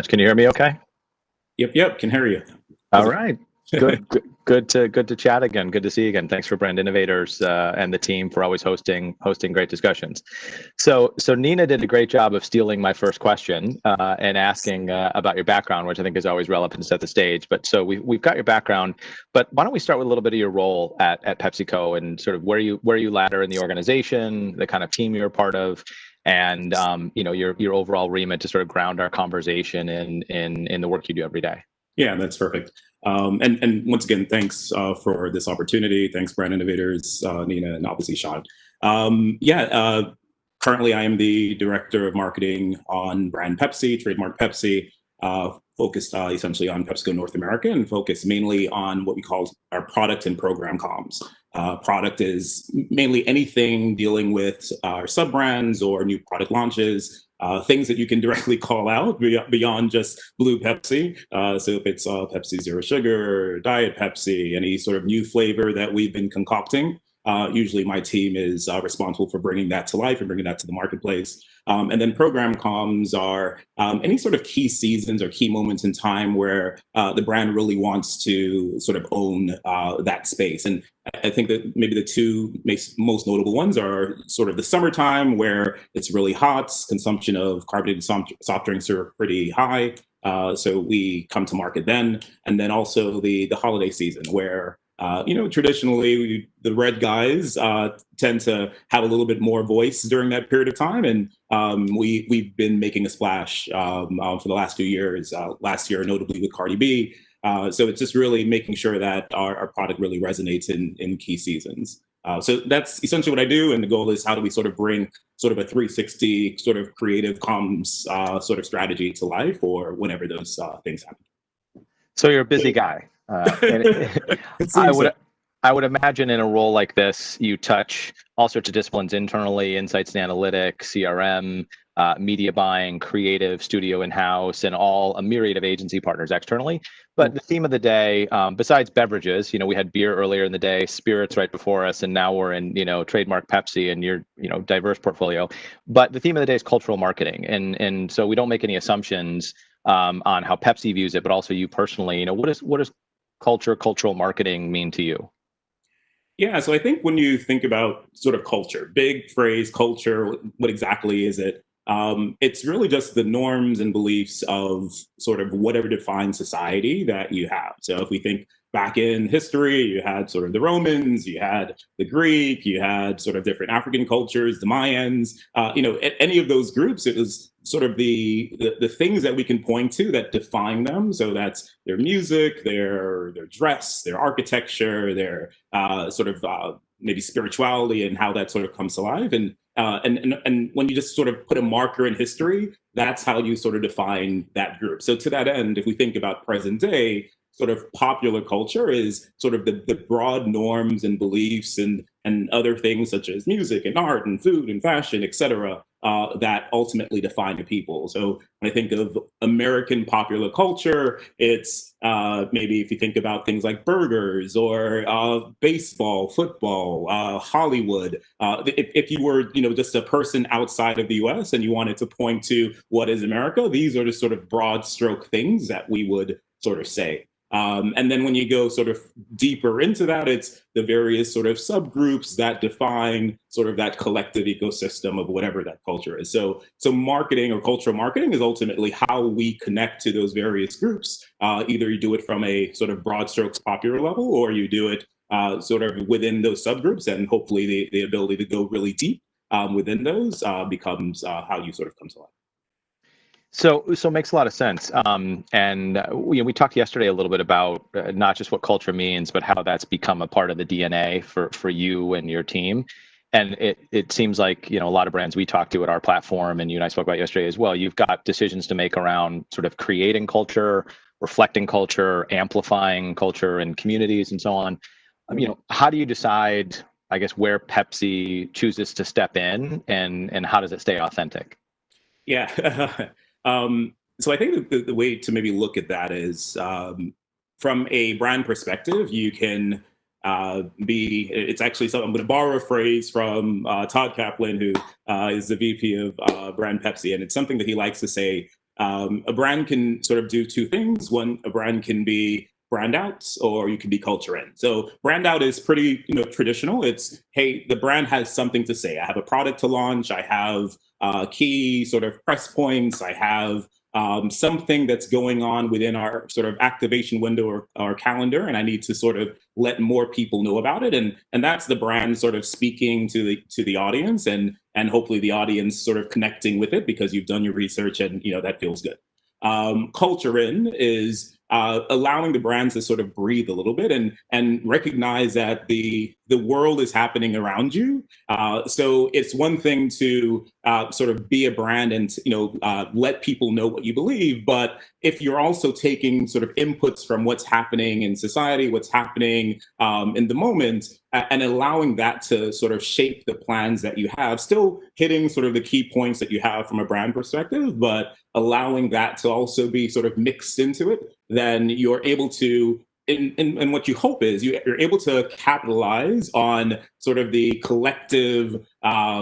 Can you hear me okay? Yep, can hear you. All How's it? right. Good to chat again. Good to see you again. Thanks for Brand Innovators and the team for always hosting great discussions. So Nina did a great job of stealing my first question and asking about your background, which I think is always relevant to set the stage. But so we've got your background, but why don't we start with a little bit of your role at PepsiCo and sort of where you ladder in the organization, the kind of team you're a part of, and your overall remit to sort of ground our conversation in the work you do every day. Yeah, that's perfect. And once again, thanks for this opportunity. Thanks, Brand Innovators, Nina, and obviously Sean. Currently, I am the director of marketing on brand Pepsi, trademark Pepsi, focused essentially on PepsiCo North America, and focused mainly on what we call our product and program comms. Product is mainly anything dealing with our sub brands or new product launches, things that you can directly call out beyond just blue Pepsi. So if it's Pepsi Zero Sugar, Diet Pepsi, any sort of new flavor that we've been concocting, usually my team is responsible for bringing that to life and bringing that to the marketplace. And then program comms are any sort of key seasons or key moments in time where the brand really wants to sort of own that space. And I think that maybe the two most notable ones are sort of the summertime where it's really hot, consumption of carbonated soft drinks are pretty high. So we come to market then, and then also the holiday season where traditionally the red guys tend to have a little bit more voice during that period of time, and we've been making a splash for the last 2 years. Last year, notably with Cardi B. So it's just really making sure that our product really resonates in key seasons. So that's essentially what I do, and the goal is how do we sort of bring sort of a 360 sort of creative comms sort of strategy to life, or whenever those things happen. So you're a busy guy. It I seems would so. I would imagine in a role like this, you touch all sorts of disciplines internally, insights and analytics, CRM, media buying, creative, studio in-house, and all a myriad of agency partners externally. But the theme of the day, besides beverages, we had beer earlier in the day, spirits right before us, and now we're in, trademark Pepsi and your, diverse portfolio. But the theme of the day is cultural marketing, and so we don't make any assumptions on how Pepsi views it, but also you personally. What does cultural marketing mean to you? Yeah, so I think when you think about sort of culture, big phrase culture, what exactly is it? It's really just the norms and beliefs of sort of whatever defines society that you have. So if we think back in history, you had sort of the Romans, you had the Greek, you had sort of different African cultures, the Mayans. Any of those groups, it was sort of the things that we can point to that define them. So that's their music, their dress, their architecture, their sort of maybe spirituality and how that sort of comes to life. And when you just sort of put a marker in history, that's how you sort of define that group. So to that end, if we think about present day, sort of popular culture is sort of the broad norms and beliefs and other things such as music and art and food and fashion, et cetera, that ultimately define the people. So when I think of American popular culture, it's maybe if you think about things like burgers or baseball, football, Hollywood. If you were, just a person outside of the U.S. and you wanted to point to what is America, these are the sort of broad stroke things that we would sort of say. And then when you go sort of deeper into that, it's the various sort of subgroups that define sort of that collective ecosystem of whatever that culture is. So marketing or cultural marketing is ultimately how we connect to those various groups. Either you do it from a sort of broad strokes popular level, or you do it sort of within those subgroups, and hopefully the ability to go really deep within those becomes how you sort of come to life. So it makes a lot of sense. And we talked yesterday a little bit about not just what culture means, but how that's become a part of the DNA for you and your team. And it seems like a lot of brands we talked to at our platform, and you and I spoke about yesterday as well. You've got decisions to make around sort of creating culture, reflecting culture, amplifying culture in communities, and so on. How do you decide, I guess, where Pepsi chooses to step in, and how does it stay authentic? Yeah. So I think the way to maybe look at that is from a brand perspective, you can it's actually something, I'm going to borrow a phrase from Todd Kaplan, who is the VP of brand Pepsi. And it's something that he likes to say. A brand can sort of do two things. One, a brand can be brand out, or you can be culture in. So brand out is pretty, traditional. It's, hey, the brand has something to say. I have a product to launch. I have key sort of press points. I have something that's going on within our sort of activation window or our calendar, and I need to sort of let more people know about it. And that's the brand sort of speaking to the audience, and hopefully the audience sort of connecting with it because you've done your research, and that feels good. Culture in is allowing the brands to sort of breathe a little bit and recognize that the world is happening around you. So it's one thing to sort of be a brand and let people know what you believe, but if you're also taking sort of inputs from what's happening in society, what's happening in the moment, and allowing that to sort of shape the plans that you have, still hitting sort of the key points that you have from a brand perspective, but allowing that to also be sort of mixed into it, then you're able to, and what you hope is you're able to capitalize on sort of the collective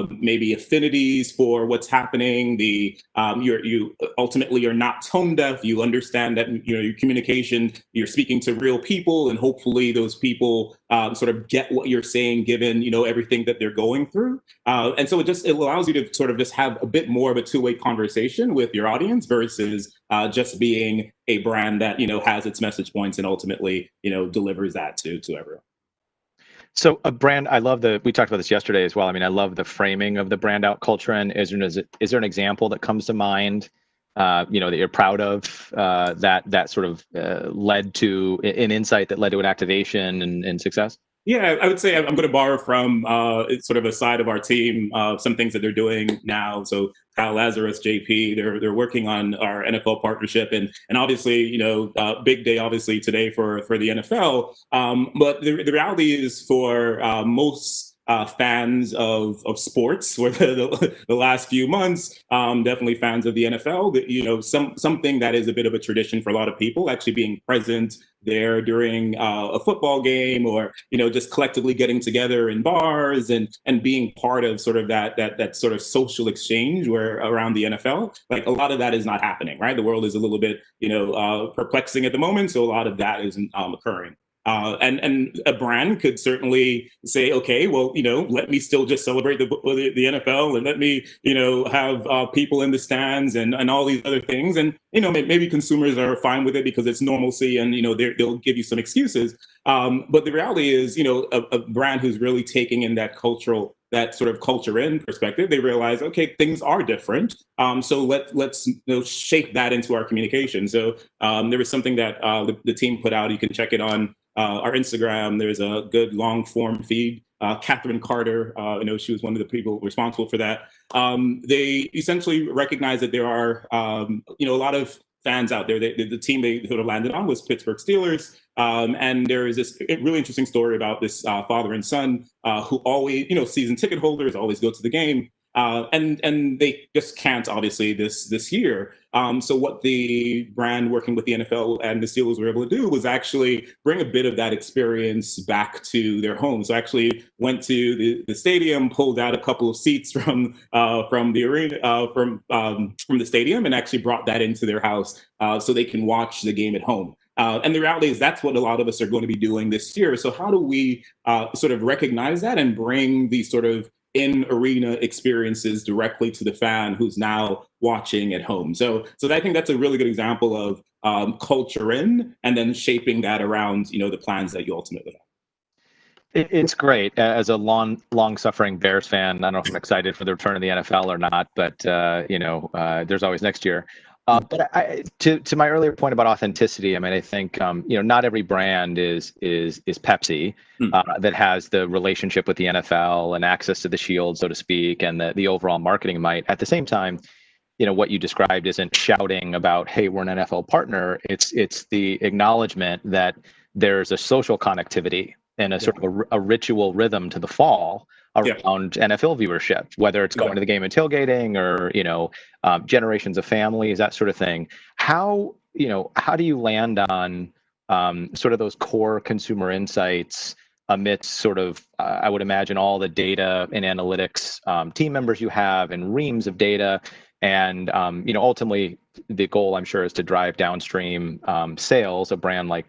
maybe affinities for what's happening. You ultimately are not tone deaf. You understand that your communication, you're speaking to real people, and hopefully those people sort of get what you're saying given everything that they're going through. And so it allows you to sort of just have a bit more of a two-way conversation with your audience versus just being a brand that has its message points and ultimately delivers that to everyone. So a brand, we talked about this yesterday as well. I mean, I love the framing of the brand out culture. And is there an example that comes to mind, that you're proud of, that sort of led to an insight that led to an activation and success? Yeah, I would say I'm going to borrow from sort of a side of our team, some things that they're doing now. So Kyle Lazarus, JP, they're working on our NFL partnership, and obviously, big day obviously today for the NFL. But the reality is for most fans of sports for the last few months, definitely fans of the NFL, that something that is a bit of a tradition for a lot of people, actually being present there during a football game, or just collectively getting together in bars and being part of sort of that sort of social exchange where around the NFL, like a lot of that is not happening, right? The world is a little bit perplexing at the moment, so a lot of that isn't occurring. And a brand could certainly say, okay, well, let me still just celebrate the NFL, and let me, have people in the stands and all these other things. And, maybe consumers are fine with it because it's normalcy, and, they'll give you some excuses. But the reality is, a brand who's really taking in that sort of culture in perspective, they realize, okay, things are different. So let's shape that into our communication. So there was something that the team put out. You can check it on our Instagram. There's a good long form feed. Catherine Carter, she was one of the people responsible for that. They essentially recognize that there are, a lot of fans out there. The team they sort of landed on was Pittsburgh Steelers. And there is this really interesting story about this father and son who always, season ticket holders, always go to the game. And they just can't, obviously, this year. So what the brand working with the NFL and the Steelers were able to do was actually bring a bit of that experience back to their homes. So actually went to the stadium, pulled out a couple of seats from the arena, from the stadium, and actually brought that into their house so they can watch the game at home. And the reality is that's what a lot of us are going to be doing this year. So how do we sort of recognize that and bring these sort of in arena experiences directly to the fan who's now watching at home? So I think that's a really good example of culture in, and then shaping that around the plans that you ultimately have. It's great. As a long-suffering Bears fan, I don't know if I'm excited for the return of the NFL or not, but there's always next year. But to my earlier point about authenticity, I mean, I think not every brand is Pepsi that has the relationship with the NFL and access to the shield, so to speak, and the overall marketing might. At the same time, what you described isn't shouting about, hey, we're an NFL partner. It's the acknowledgement that there's a social connectivity and a sort of a ritual rhythm to the fall around NFL viewership, whether it's going to the game and tailgating, or generations of families, that sort of thing. How do you land on sort of those core consumer insights amidst sort of I would imagine all the data and analytics team members you have and reams of data? And ultimately, the goal, I'm sure, is to drive downstream sales. A brand like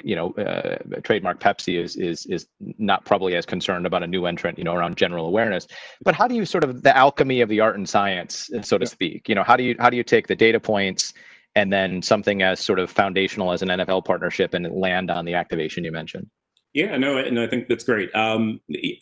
trademark Pepsi is not probably as concerned about a new entrant, around general awareness. But how do you sort of the alchemy of the art and science, so to speak? How do you take the data points and then something as sort of foundational as an NFL partnership and land on the activation you mentioned? Yeah, no, I think that's great. I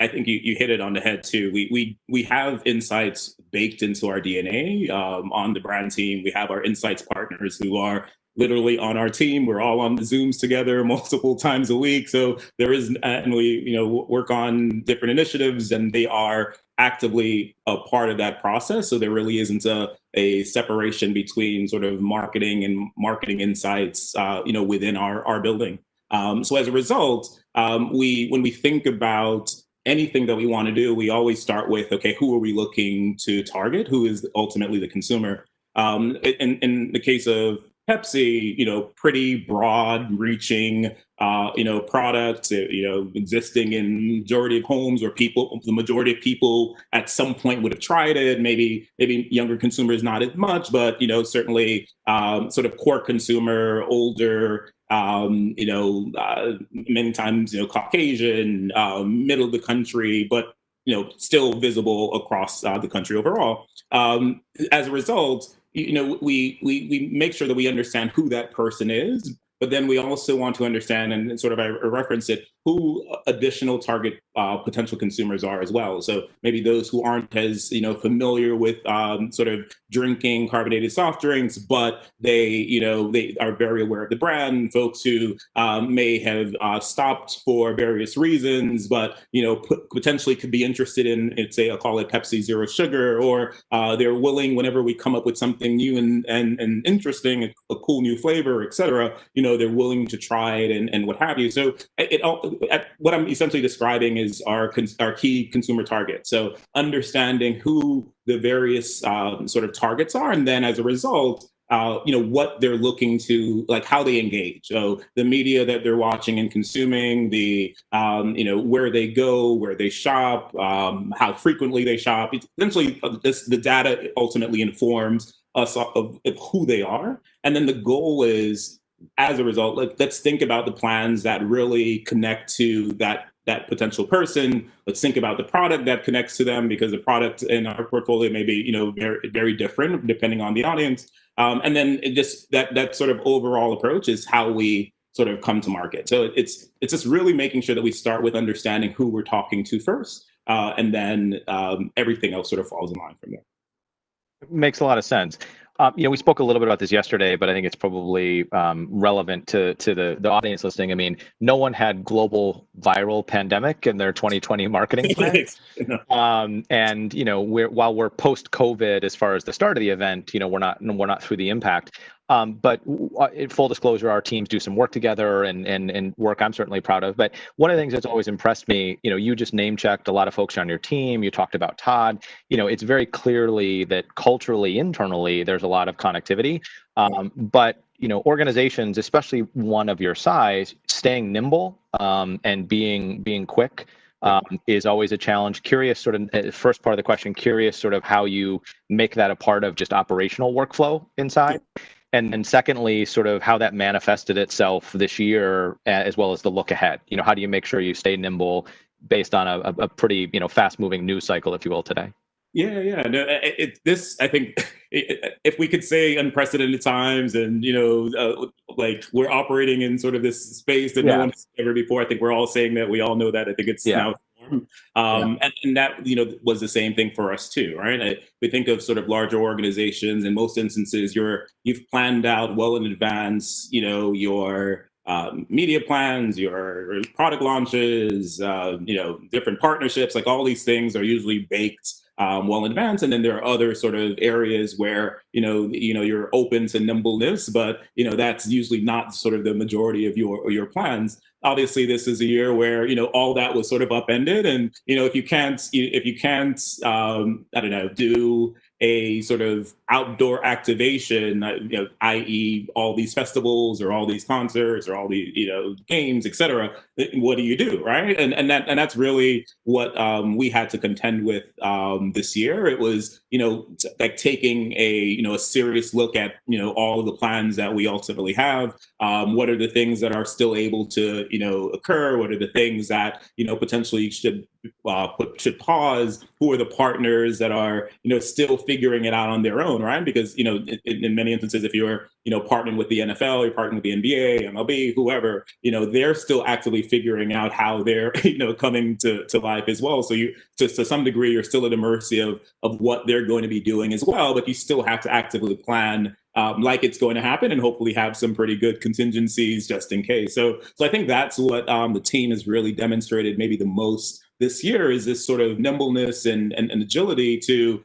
think you hit it on the head too. We have insights baked into our DNA on the brand team. We have our insights partners who are literally on our team. We're all on the Zooms together multiple times a week. So there is, and we work on different initiatives, and they are actively a part of that process. So there really isn't a separation between sort of marketing and marketing insights, within our building. So as a result, when we think about anything that we want to do, we always start with, okay, who are we looking to target? Who is ultimately the consumer? In the case of Pepsi, pretty broad reaching, products, existing in majority of homes where the majority of people at some point would have tried it. Maybe younger consumers, not as much, but, certainly sort of core consumer, older, many times, Caucasian, middle of the country, but, still visible across the country overall. As a result, we make sure that we understand who that person is, but then we also want to understand, and sort of I reference it, who additional target potential consumers are as well. So maybe those who aren't as familiar with sort of drinking carbonated soft drinks, but they are very aware of the brand. Folks who may have stopped for various reasons, but potentially could be interested in, say, I'll call it Pepsi Zero Sugar, or they're willing whenever we come up with something new and interesting, a cool new flavor, etc. They're willing to try it and what have you. So what I'm essentially describing is our key consumer target. So understanding who the various sort of targets are, and then as a result, what they're looking to, like how they engage. So the media that they're watching and consuming, the where they go, where they shop, how frequently they shop. Essentially, the data ultimately informs us of who they are, and then the goal is, as a result, let's think about the plans that really connect to that potential person. Let's think about the product that connects to them, because the product in our portfolio may be very, very different depending on the audience. And then that sort of overall approach is how we sort of come to market. So it's just really making sure that we start with understanding who we're talking to first, and then everything else sort of falls in line from there. Makes a lot of sense. We spoke a little bit about this yesterday, but I think it's probably relevant to the audience listening. I mean, no one had global viral pandemic in their 2020 marketing plan. And while we're post-COVID as far as the start of the event, we're not through the impact. But in full disclosure, our teams do some work together and work I'm certainly proud of. But one of the things that's always impressed me, you just name checked a lot of folks on your team. You talked about Todd. It's very clearly that culturally, internally, there's a lot of connectivity. But organizations, especially one of your size, staying nimble and being quick is always a challenge. Curious, sort of first part of the question, curious sort of how you make that a part of just operational workflow inside. And then secondly, sort of how that manifested itself this year, as well as the look ahead. How do you make sure you stay nimble based on a pretty, fast moving news cycle, if you will, today? Yeah. No, I think, if we could say unprecedented times, and like we're operating in sort of this space that no one has ever before. I think we're all saying that. We all know that. I think it's now. And that was the same thing for us too, right? We think of sort of larger organizations. In most instances, you've planned out well in advance, your media plans, your product launches, different partnerships. Like all these things are usually baked well in advance, and then there are other sort of areas where you're open to nimbleness, but that's usually not sort of the majority of your plans. Obviously, this is a year where all that was sort of upended, and if you can't I don't know, do a sort of outdoor activation, i.e., all these festivals or all these concerts or all the games, etc. What do you do, right? And that's really what we had to contend with this year. It was like taking a serious look at all of the plans that we ultimately have. What are the things that are still able to occur? What are the things that potentially should pause? Who are the partners that are still figuring it out on their own, right? Because in many instances, if you're partnering with the NFL, you're partnering with the NBA, MLB, whoever, they're still actively figuring out how they're coming to life as well. So you to some degree, you're still at the mercy of what they're going to be doing as well, but you still have to actively plan like it's going to happen, and hopefully have some pretty good contingencies just in case. So I think that's what the team has really demonstrated maybe the most this year, is this sort of nimbleness and agility to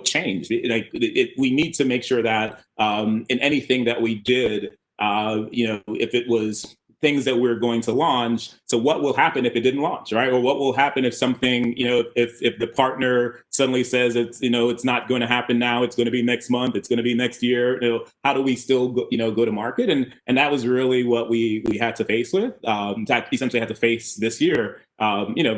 change. We need to make sure that in anything that we did, if it was things that we're going to launch, so what will happen if it didn't launch, right? Or what will happen if something, if the partner suddenly says it's not going to happen now, it's going to be next month, it's going to be next year, how do we still go to market? And that was really what we had to face with, essentially had to face this year.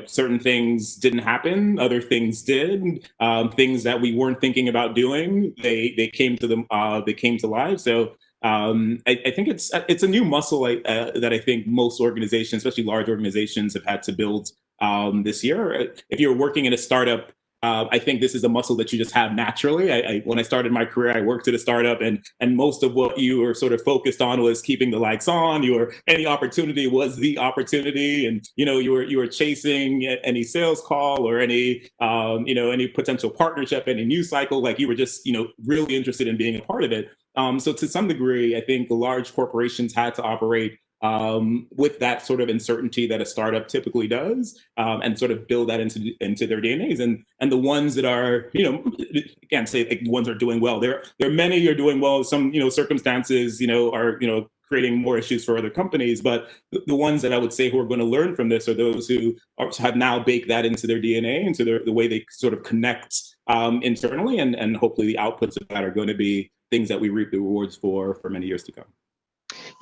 Certain things didn't happen, other things did. Things that we weren't thinking about doing, they came to life. So I think it's a new muscle that I think most organizations, especially large organizations, have had to build this year. If you're working in a startup, I think this is a muscle that you just have naturally. When I started my career, I worked at a startup, and most of what you were sort of focused on was keeping the lights on. Any opportunity was the opportunity, and you were chasing any sales call or any any potential partnership, any news cycle. Like, you were just really interested in being a part of it. So to some degree, I think the large corporations had to operate with that sort of uncertainty that a startup typically does, and sort of build that into their DNAs. And the ones that are, can't say like the ones that are doing well. There are many who are doing well. Some circumstances are creating more issues for other companies. But the ones that I would say who are going to learn from this are those who have now baked that into their DNA, into the way they sort of connect internally, and hopefully the outputs of that are going to be things that we reap the rewards for many years to come.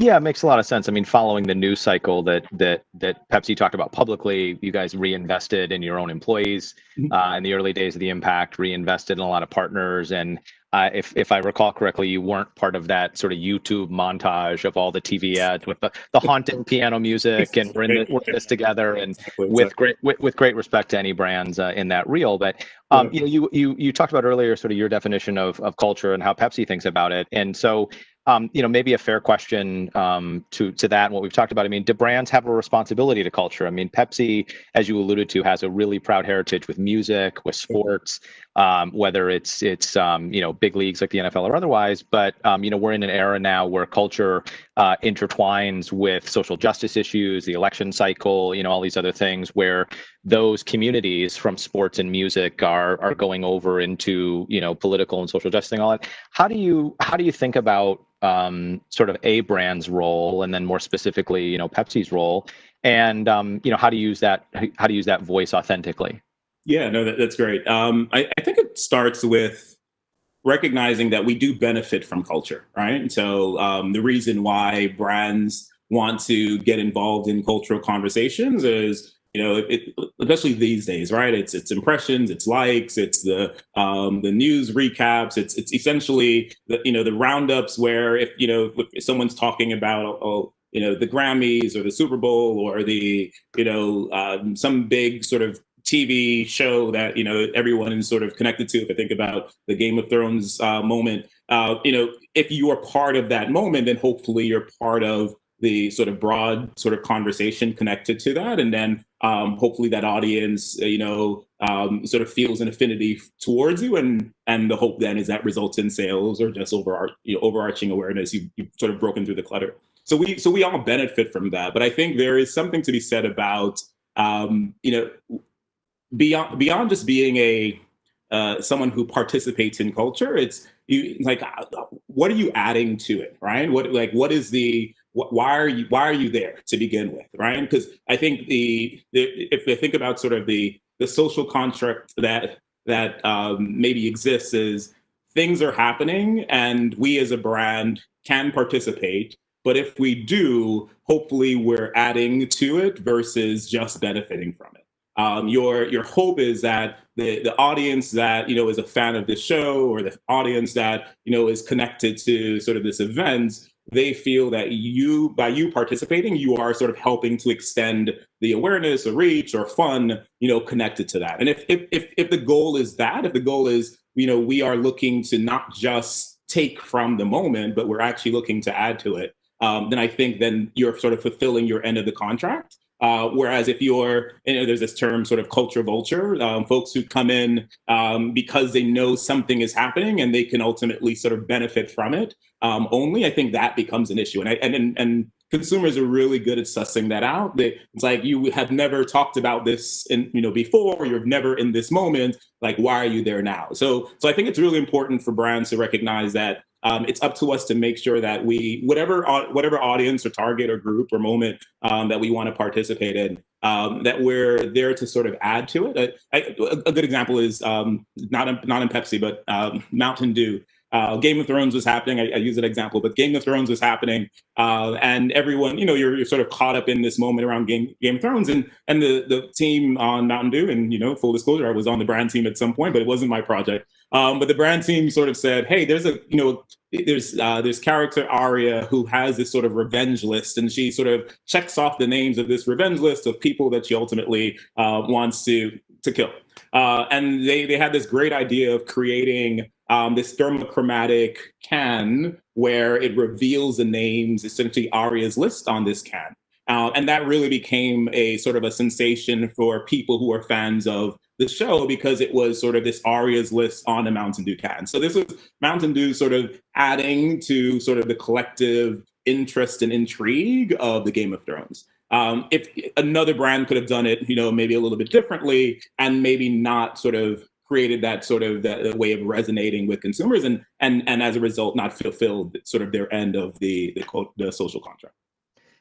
Yeah, it makes a lot of sense. I mean, following the news cycle that Pepsi talked about publicly, you guys reinvested in your own employees in the early days of the impact, reinvested in a lot of partners. And if I recall correctly, you weren't part of that sort of YouTube montage of all the TV ads with the haunting piano music, and we're in this together, and with great respect to any brands in that reel. But you talked about earlier sort of your definition of culture and how Pepsi thinks about it, and so. Maybe a fair question to that and what we've talked about. I mean, do brands have a responsibility to culture? I mean, Pepsi, as you alluded to, has a really proud heritage with music, with sports, whether it's big leagues like the NFL or otherwise. But we're in an era now where culture intertwines with social justice issues, the election cycle, all these other things, where those communities from sports and music are going over into political and social justice and all that. How do you think about sort of a brand's role, and then more specifically, Pepsi's role, and how to use that voice authentically? Yeah, no, that's great. I think it starts with recognizing that we do benefit from culture, right? And so the reason why brands want to get involved in cultural conversations is, especially these days, right? It's impressions, it's likes, it's the news recaps, it's essentially the roundups where if someone's talking about the Grammys or the Super Bowl or the some big sort of TV show that everyone is sort of connected to. If I think about the Game of Thrones moment, if you are part of that moment, then hopefully you're part of the sort of broad sort of conversation connected to that, and then hopefully that audience sort of feels an affinity towards you, and the hope then is that results in sales or just overarching awareness. You've sort of broken through the clutter. So we all benefit from that, but I think there is something to be said about beyond just being a someone who participates in culture. It's like, what are you adding to it, right? What is the why are you there to begin with, right? Because I think if they think about sort of the social construct that that maybe exists is things are happening and we as a brand can participate. But if we do, hopefully we're adding to it versus just benefiting from it. Your hope is that the audience that is a fan of this show, or the audience that is connected to sort of this event, they feel that by you participating, you are sort of helping to extend the awareness or reach or fun connected to that. And if the goal is that, if the goal is we are looking to not just take from the moment, but we're actually looking to add to it, then I think then you're sort of fulfilling your end of the contract. Whereas if you're, there's this term sort of culture vulture, folks who come in because they know something is happening and they can ultimately sort of benefit from it only, I think that becomes an issue. And consumers are really good at sussing that out. It's like, you have never talked about this before, or you're never in this moment. Like, why are you there now? So I think it's really important for brands to recognize that it's up to us to make sure that whatever audience or target or group or moment that we want to participate in, that we're there to sort of add to it. A good example is not in Pepsi, but Mountain Dew. Game of Thrones was happening. I use that example, but Game of Thrones was happening, and everyone, you're sort of caught up in this moment around Game of Thrones, and the team on Mountain Dew, and full disclosure, I was on the brand team at some point, but it wasn't my project. But the brand team sort of said, "Hey, there's this character Arya who has this sort of revenge list, and she sort of checks off the names of this revenge list of people that she ultimately wants to kill." And they had this great idea of creating this thermochromatic can where it reveals the names, essentially Arya's list on this can. And that really became a sort of a sensation for people who are fans of the show, because it was sort of this Arya's list on a Mountain Dew can. So this was Mountain Dew sort of adding to sort of the collective interest and intrigue of the Game of Thrones. If another brand could have done it, maybe a little bit differently, and maybe not sort of created that sort of that way of resonating with consumers, and as a result, not fulfilled sort of their end of the social contract.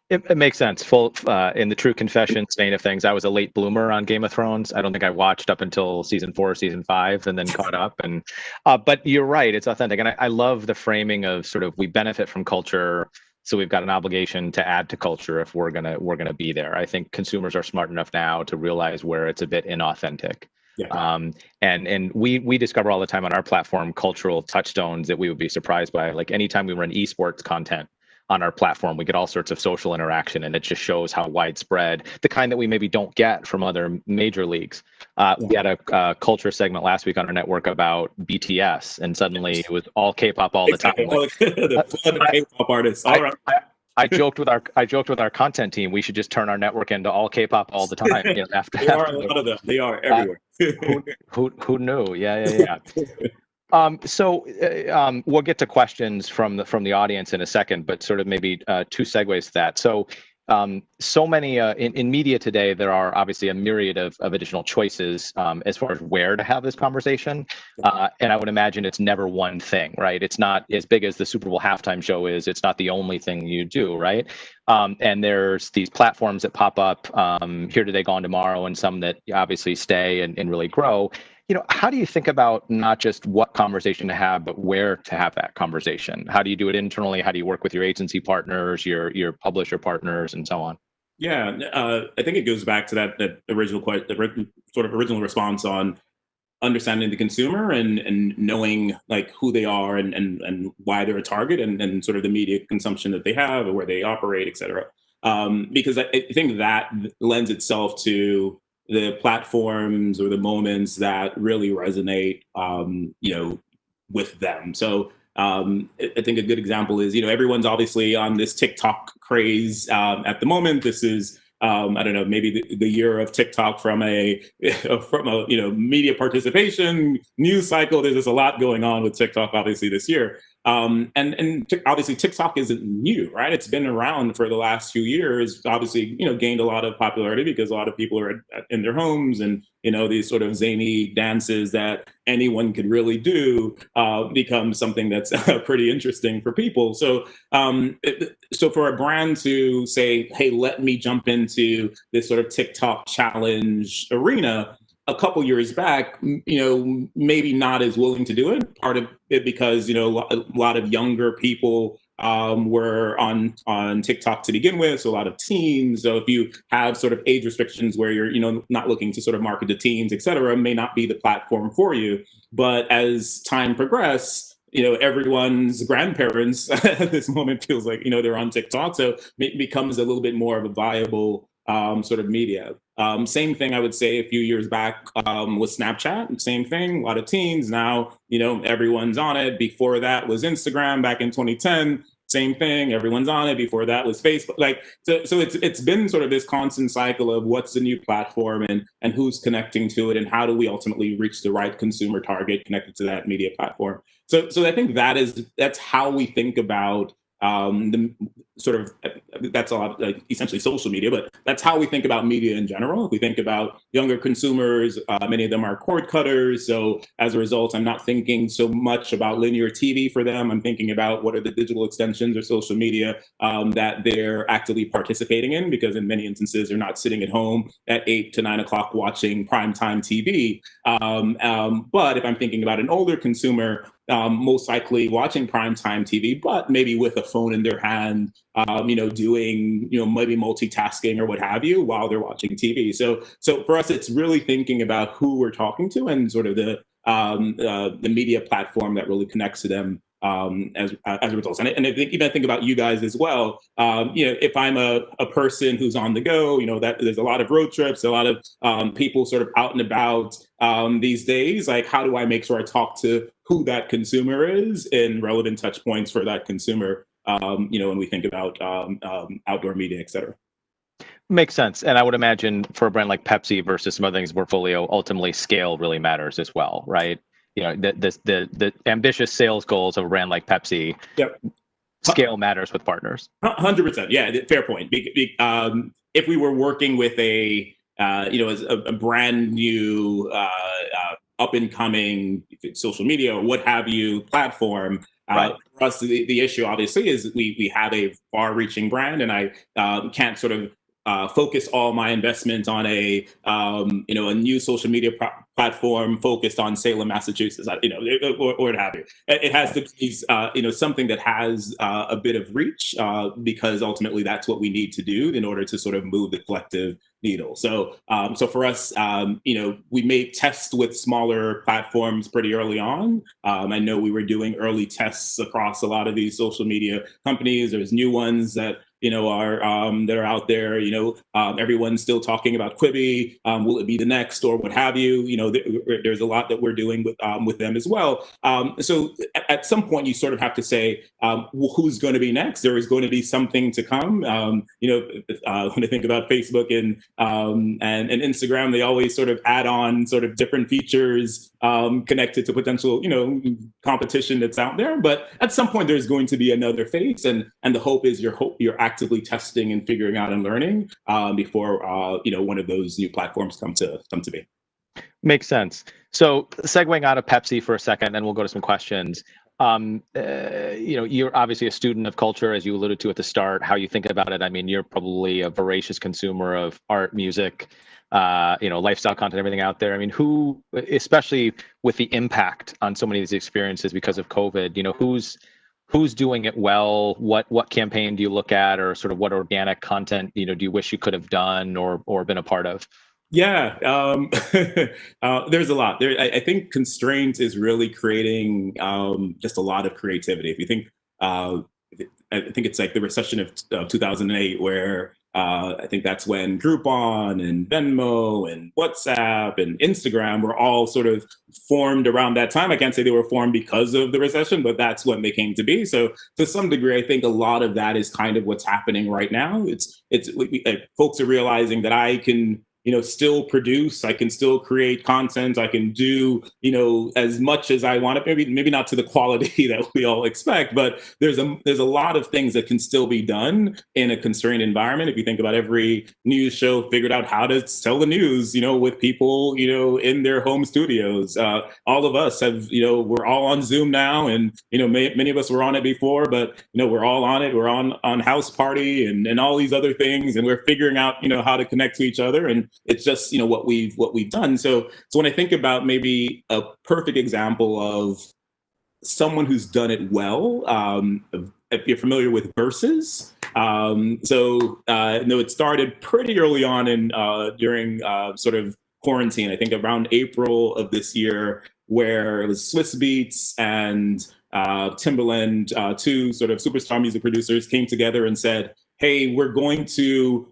It makes sense. In the true confessions vein of things, I was a late bloomer on Game of Thrones. I don't think I watched up until season 4, season 5, and then caught up. And but you're right, it's authentic, and I love the framing of sort of, we benefit from culture, so we've got an obligation to add to culture if we're gonna be there. I think consumers are smart enough now to realize where it's a bit inauthentic. Yeah. And we discover all the time on our platform cultural touchstones that we would be surprised by. Like, anytime we run esports content on our platform, we get all sorts of social interaction, and it just shows how widespread, the kind that we maybe don't get from other major leagues. We had a culture segment last week on our network about BTS, and suddenly it was all K-pop all the time. The flood of K-pop artists. All right. I joked with our content team, we should just turn our network into all K-pop all the time. After there are a lot of them. They are everywhere. Who knew? Yeah. So we'll get to questions from the audience in a second, but sort of maybe two segues to that. So many in media today, there are obviously a myriad of additional choices as far as where to have this conversation. And I would imagine it's never one thing, right? It's not as big as the Super Bowl halftime show is. It's not the only thing you do, right? And there's these platforms that pop up here today, gone tomorrow, and some that obviously stay and really grow. How do you think about not just what conversation to have, but where to have that conversation? How do you do it internally? How do you work with your agency partners, your publisher partners, and so on? Yeah, I think it goes back to that original sort of original response on understanding the consumer and knowing like who they are and why they're a target, and sort of the media consumption that they have or where they operate, et cetera. Because I think that lends itself to the platforms or the moments that really resonate, with them. So I think a good example is, everyone's obviously on this TikTok craze at the moment. This is, I don't know, maybe the year of TikTok from a media participation news cycle. There's just a lot going on with TikTok, obviously, this year. And obviously TikTok isn't new, right? It's been around for the last few years, obviously, gained a lot of popularity because a lot of people are in their homes, and, these sort of zany dances that anyone could really do become something that's pretty interesting for people. So, so for a brand to say, hey, let me jump into this sort of TikTok challenge arena, a couple years back, maybe not as willing to do it. Part of it because a lot of younger people were on TikTok to begin with, so a lot of teens. So if you have sort of age restrictions where you're not looking to sort of market to teens, et cetera, may not be the platform for you. But as time progressed, everyone's grandparents at this moment feels like they're on TikTok, so it becomes a little bit more of a viable sort of media. Same thing I would say a few years back with Snapchat. Same thing, a lot of teens now. Everyone's on it. Before that was Instagram back in 2010. Same thing, everyone's on it. Before that was Facebook. So it's been sort of this constant cycle of what's the new platform and who's connecting to it and how do we ultimately reach the right consumer target connected to that media platform. So I think that's how we think about the sort of, that's a lot like essentially social media, but that's how we think about media in general. If we think about younger consumers, many of them are cord cutters. So as a result, I'm not thinking so much about linear TV for them. I'm thinking about what are the digital extensions or social media that they're actively participating in, because in many instances, they're not sitting at home at 8 to 9 o'clock watching primetime TV. But if I'm thinking about an older consumer, most likely watching primetime TV, but maybe with a phone in their hand, doing, maybe multitasking or what have you while they're watching TV. So for us, it's really thinking about who we're talking to and sort of the media platform that really connects to them as a result. And I think about you guys as well. If I'm a person who's on the go, that there's a lot of road trips, a lot of people sort of out and about these days. Like, how do I make sure I talk to who that consumer is and relevant touch points for that consumer? When we think about outdoor media, et cetera. Makes sense. And I would imagine for a brand like Pepsi versus some other things portfolio, ultimately scale really matters as well, right? The ambitious sales goals of a brand like Pepsi, yep. Scale matters with partners. 100%. Yeah, fair point. If we were working with a brand new up and coming social media or what have you platform, right. For us, the issue obviously is we have a far-reaching brand, and I can't sort of focus all my investment on a new social media platform focused on Salem, Massachusetts, or what have you. It has to be something that has a bit of reach, because ultimately that's what we need to do in order to sort of move the collective needle. So for us, we made tests with smaller platforms pretty early on. I know we were doing early tests across a lot of these social media companies. There's new ones that are out there. Everyone's still talking about Quibi. Will it be the next or what have you? There's a lot that we're doing with them as well. So at some point, you sort of have to say, who's going to be next? There is going to be something to come. When I think about Facebook and Instagram, they always sort of add on sort of different features connected to potential, competition that's out there. But at some point, there's going to be another phase, and the hope is you're actively testing and figuring out and learning before one of those new platforms come to be. Makes sense. So segueing out of Pepsi for a second, then we'll go to some questions. You're obviously a student of culture, as you alluded to at the start. How you think about it? I mean, you're probably a voracious consumer of art, music, lifestyle content, everything out there. I mean, who, especially with the impact on so many of these experiences because of COVID, who's doing it well? What campaign do you look at, or sort of what organic content do you wish you could have done or been a part of? Yeah, there's a lot. I think constraint is really creating just a lot of creativity. If you think, I think it's like the recession of 2008, where I think that's when Groupon and Venmo and WhatsApp and Instagram were all sort of formed around that time. I can't say they were formed because of the recession, but that's when they came to be. So to some degree, I think a lot of that is kind of what's happening right now. Folks are realizing that I can still produce, I can still create content, I can do, as much as I want. Maybe not to the quality that we all expect, but there's a lot of things that can still be done in a constrained environment. If you think about every news show figured out how to tell the news, with people, in their home studios. All of us have, we're all on Zoom now, and, many of us were on it before, but, we're all on it. We're on House Party and all these other things, and we're figuring out, how to connect to each other. And It's just, you know, what we've done. So when I think about maybe a perfect example of someone who's done it well, if you're familiar with Versus, no, it started pretty early on in during sort of quarantine. I think around April of this year, where it was Swiss Beats and Timbaland, two sort of superstar music producers, came together and said, "Hey, we're going to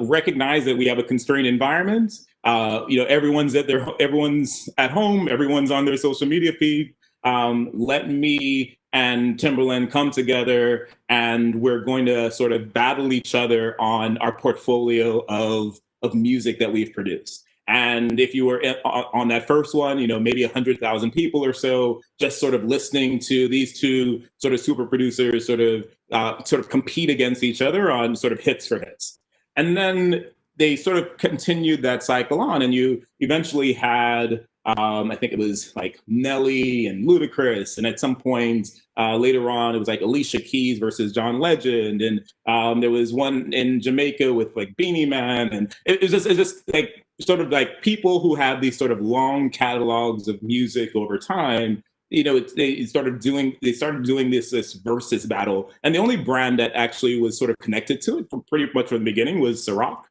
recognize that we have a constrained environment. You know, everyone's at home, everyone's on their social media feed. Let me and Timberland come together, and we're going to sort of battle each other on our portfolio of music that we've produced." And if you were on that first one, you know, maybe 100,000 people or so, just sort of listening to these two sort of super producers sort of compete against each other on sort of hits for hits. And then they sort of continued that cycle on, and you eventually had, I think it was like Nelly and Ludacris, and at some point later on, it was like Alicia Keys versus John Legend, and there was one in Jamaica with like Beanie Man, and it's just like sort of like people who have these sort of long catalogs of music over time. You know, they started doing this versus battle, and the only brand that actually was sort of connected to it from pretty much from the beginning was Ciroc.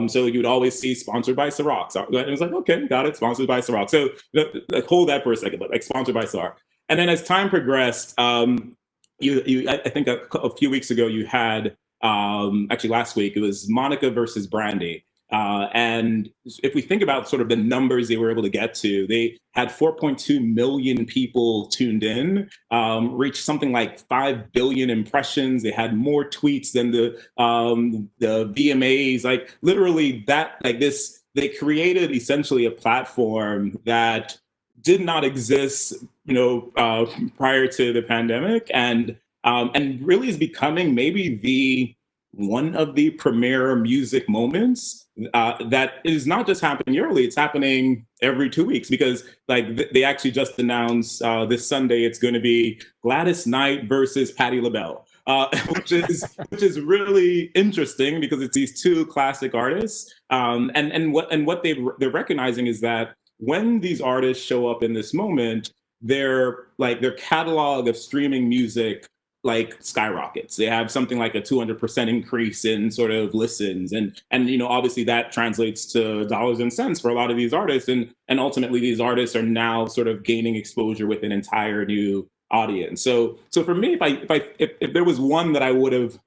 So you would always see sponsored by Ciroc. So it was like, okay, got it, sponsored by Ciroc. So like, hold that for a second, but like sponsored by Ciroc. And then as time progressed, I think a few weeks ago you had, actually last week, it was Monica versus Brandy. And if we think about sort of the numbers they were able to get to, they had 4.2 million people tuned in, reached something like 5 billion impressions. They had more tweets than the VMAs. Like literally that, like this, they created essentially a platform that did not exist, you know, prior to the pandemic, and really is becoming maybe one of the premier music moments that is not just happening yearly, it's happening every 2 weeks, because like they actually just announced this Sunday it's going to be Gladys Knight versus Patti LaBelle, which is really interesting because it's these two classic artists, and what they're recognizing is that when these artists show up in this moment, their catalog of streaming music like skyrockets. They have something like a 200% increase in sort of listens, and you know, obviously that translates to dollars and cents for a lot of these artists, and ultimately these artists are now sort of gaining exposure with an entire new audience. So for me, if there was one that I would have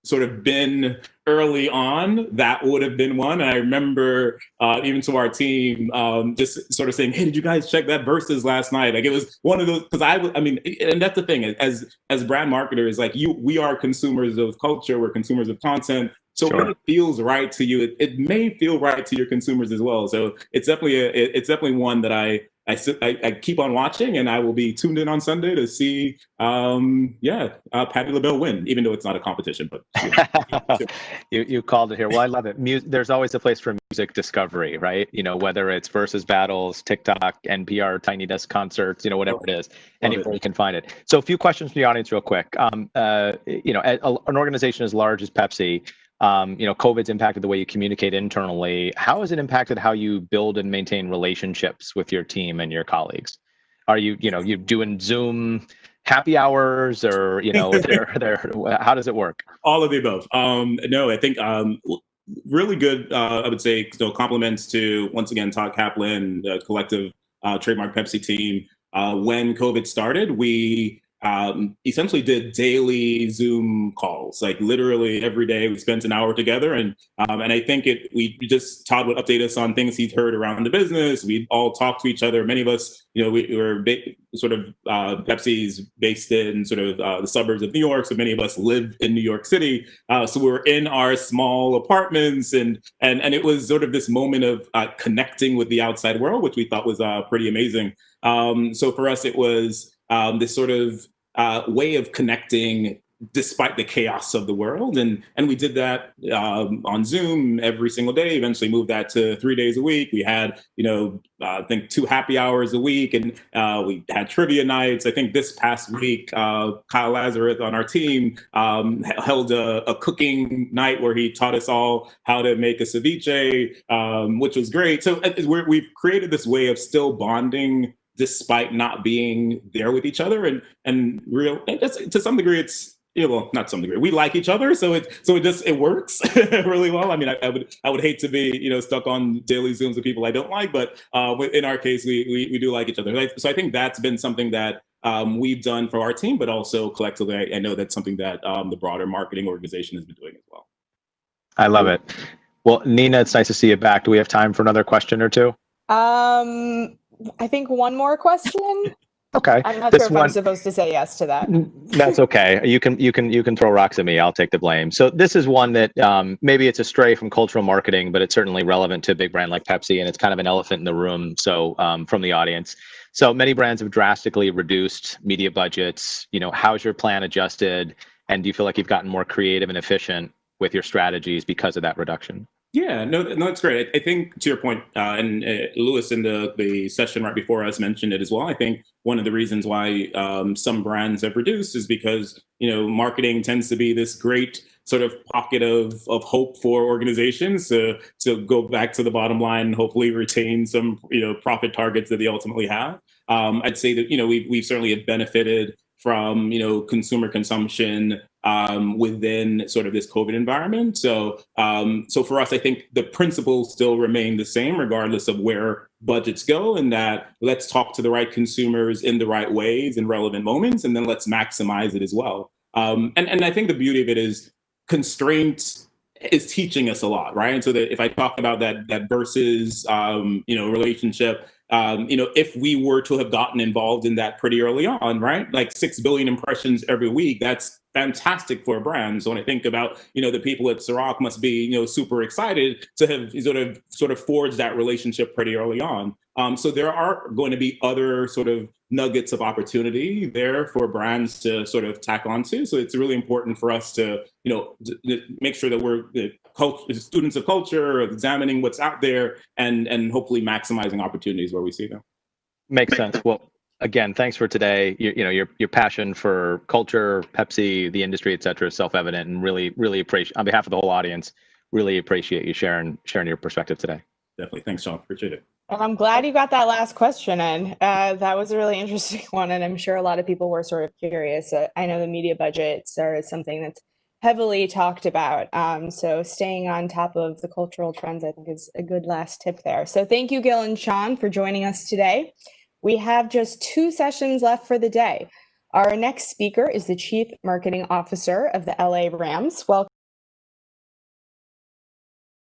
sort of been early on, that would have been one. And I remember even to our team just sort of saying, "Hey, did you guys check that Versus last night?" Like it was one of those, because I mean, and that's the thing, as brand marketers, like we are consumers of culture, we're consumers of content. So Sure. when it feels right to you, it may feel right to your consumers as well. So it's definitely one that I keep on watching, and I will be tuned in on Sunday to see, Patti LaBelle win, even though it's not a competition. But You called it here. Well, I love it. There's always a place for music discovery, right? You know, whether it's versus battles, TikTok, NPR, Tiny Desk concerts, you know, whatever it is, anywhere you can find it. So a few questions from the audience real quick. You know, an organization as large as Pepsi, you know, COVID's impacted the way you communicate internally. How has it impacted how you build and maintain relationships with your team and your colleagues? Are you doing Zoom happy hours, or, you know, how does it work? all of the above. No, I think really good. I would say, so compliments to, once again, Todd Kaplan, the collective trademark Pepsi team. When COVID started, we essentially did daily Zoom calls, like literally every day. We spent an hour together, and I think Todd would update us on things he'd heard around the business. We'd all talk to each other. Many of us, you know, we were Pepsi's based in sort of the suburbs of New York, so many of us live in New York City. So we were in our small apartments, and it was sort of this moment of connecting with the outside world, which we thought was pretty amazing. So for us, it was this sort of way of connecting despite the chaos of the world. And we did that on Zoom every single day. Eventually moved that to 3 days a week. We had, I think 2 happy hours a week, and we had trivia nights. I think this past week, Kyle Lazarus on our team held a cooking night where he taught us all how to make a ceviche, which was great. So we've created this way of still bonding despite not being there with each other, and to some degree, it's, well, not some degree, we like each other, so it works really well. I mean, I would hate to be stuck on daily Zooms with people I don't like, but in our case, we do like each other. So I think that's been something that we've done for our team, but also collectively, I know that's something that the broader marketing organization has been doing as well. I love it. Well, Nina, it's nice to see you back. Do we have time for another question or two? I think one more question. Okay. I'm not sure if I'm supposed to say yes to that. That's okay. You can throw rocks at me. I'll take the blame. So this is one that maybe it's a stray from cultural marketing, but it's certainly relevant to a big brand like Pepsi, and it's kind of an elephant in the room. So from the audience, so many brands have drastically reduced media budgets. How's your plan adjusted, and do you feel like you've gotten more creative and efficient with your strategies because of that reduction? Yeah, no, that's great. I think to your point, and Lewis in the session right before us mentioned it as well. I think one of the reasons why some brands have reduced is because marketing tends to be this great sort of pocket of hope for organizations to go back to the bottom line and hopefully retain some profit targets that they ultimately have. I'd say that we've certainly have benefited from consumer consumption within sort of this COVID environment. So for us, I think the principles still remain the same regardless of where budgets go, and that let's talk to the right consumers in the right ways in relevant moments, and then let's maximize it as well. And I think the beauty of it is constraint is teaching us a lot, right? And so that if I talk about that versus relationship, if we were to have gotten involved in that pretty early on, right? Like 6 billion impressions every week, that's fantastic for a brand. So when I think about, the people at Ciroc must be, super excited to have sort of forged that relationship pretty early on. So there are going to be other sort of nuggets of opportunity there for brands to sort of tack onto. So it's really important for us to, make sure that we're students of culture, of examining what's out there, and hopefully maximizing opportunities where we see them. Makes sense. Well, again, thanks for today. Your passion for culture, Pepsi, the industry, et cetera, is self-evident, and really appreciate, on behalf of the whole audience, really appreciate you sharing your perspective today. Definitely. Thanks, Sean. Appreciate it. And I'm glad you got that last question in. That was a really interesting one, and I'm sure a lot of people were sort of curious. I know the media budgets are something that's heavily talked about. So staying on top of the cultural trends, I think, is a good last tip there. So thank you, Gil and Sean, for joining us today. We have just 2 sessions left for the day. Our next speaker is the Chief Marketing Officer of the LA Rams. Welcome.